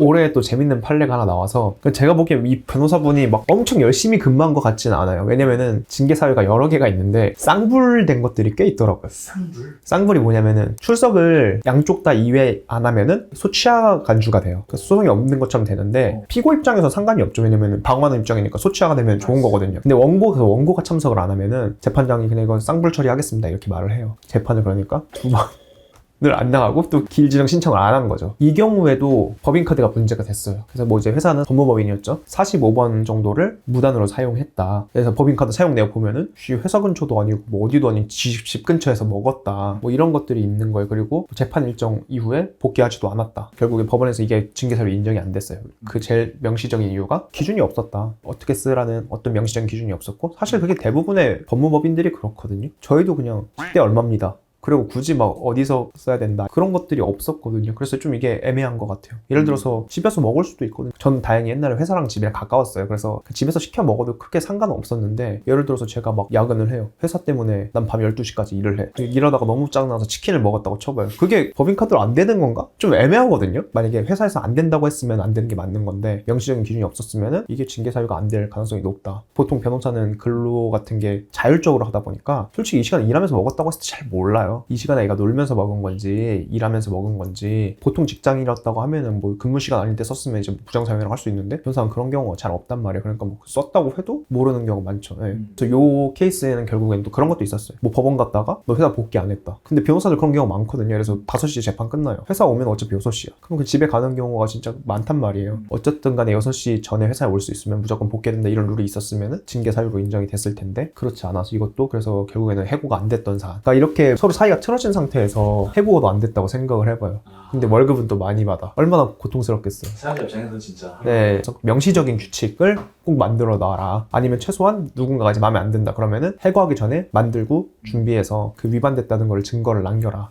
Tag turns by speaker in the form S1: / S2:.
S1: 올해 또 재밌는 판례가 하나 나와서 제가 보기엔 이 변호사분이 막 엄청 열심히 근무한 것 같지는 않아요. 왜냐면은 징계사유가 여러 개가 있는데 쌍불된 것들이 꽤 있더라고요.
S2: 쌍불?
S1: 쌍불이 뭐냐면은 출석을 양쪽 다 2회 안 하면은 소취하 간주가 돼요. 그래서 소송이 없는 것처럼 되는데 피고 입장에서 상관이 없죠. 왜냐면은 방어하는 입장이니까 소취하가 되면 좋은 거거든요. 근데 원고가 참석을 안 하면은 재판장이 그냥 이건 쌍불 처리하겠습니다 이렇게 말을 해요. 재판을 그러니까 두 번 을 안 나가고 또 기일지정 신청을 안 한 거죠. 이 경우에도 법인카드가 문제가 됐어요. 그래서 뭐 이제 회사는 법무법인이었죠. 45번 정도를 무단으로 사용했다. 그래서 법인카드 사용 내역 보면은 회사 근처도 아니고 뭐 어디도 아닌 집 근처에서 먹었다. 뭐 이런 것들이 있는 거예요. 그리고 재판 일정 이후에 복귀하지도 않았다. 결국에 법원에서 이게 징계사유 인정이 안 됐어요. 그 제일 명시적인 이유가 기준이 없었다. 어떻게 쓰라는 어떤 명시적인 기준이 없었고 사실 그게 대부분의 법무법인들이 그렇거든요. 저희도 그냥 그때 얼마입니다. 그리고 굳이 막 어디서 써야 된다 그런 것들이 없었거든요. 그래서 좀 이게 애매한 것 같아요. 예를 들어서 집에서 먹을 수도 있거든요. 전 다행히 옛날에 회사랑 집이랑 가까웠어요. 그래서 집에서 시켜 먹어도 크게 상관은 없었는데 예를 들어서 제가 막 야근을 해요. 회사 때문에 난 밤 12시까지 일을 해. 일하다가 너무 짜증나서 치킨을 먹었다고 쳐봐요. 그게 법인카드로 안 되는 건가? 좀 애매하거든요. 만약에 회사에서 안 된다고 했으면 안 되는 게 맞는 건데 명시적인 기준이 없었으면 이게 징계사유가 안 될 가능성이 높다. 보통 변호사는 근로 같은 게 자율적으로 하다 보니까 솔직히 이 시간에 일하면서 먹었다고 했을 때 잘 몰라요. 이 시간에 애가 놀면서 먹은 건지 일하면서 먹은 건지 보통 직장인이었다고 하면은 뭐 근무 시간 아닐 때 썼으면 이제 부정사용이라고 할 수 있는데 변호사는 그런 경우가 잘 없단 말이에요. 그러니까 뭐 썼다고 해도 모르는 경우가 많죠. 네. 그래서 요 케이스에는 결국엔 또 그런 것도 있었어요. 뭐 법원 갔다가 너 회사 복귀 안 했다. 근데 변호사들 그런 경우 많거든요. 그래서 5시에 재판 끝나요. 회사 오면 어차피 6시야. 그럼 그 집에 가는 경우가 진짜 많단 말이에요. 어쨌든 간에 6시 전에 회사에 올 수 있으면 무조건 복귀된다 이런 룰이 있었으면은 징계 사유로 인정이 됐을 텐데 그렇지 않아서 이것도 그래서 결국에는 해고가 안 됐던 사안. 그러니까 이렇게 서로 사이가 틀어진 상태에서 해고도 안 됐다고 생각을 해봐요. 근데 월급은 또 많이 받아. 얼마나 고통스럽겠어요.
S2: 사람들 입장에서는 진짜
S1: 네, 명시적인 규칙을 꼭 만들어 놔라. 아니면 최소한 누군가가 이제 마음에 안 든다. 그러면은 해고하기 전에 만들고 준비해서 그 위반됐다는 걸 증거를 남겨라.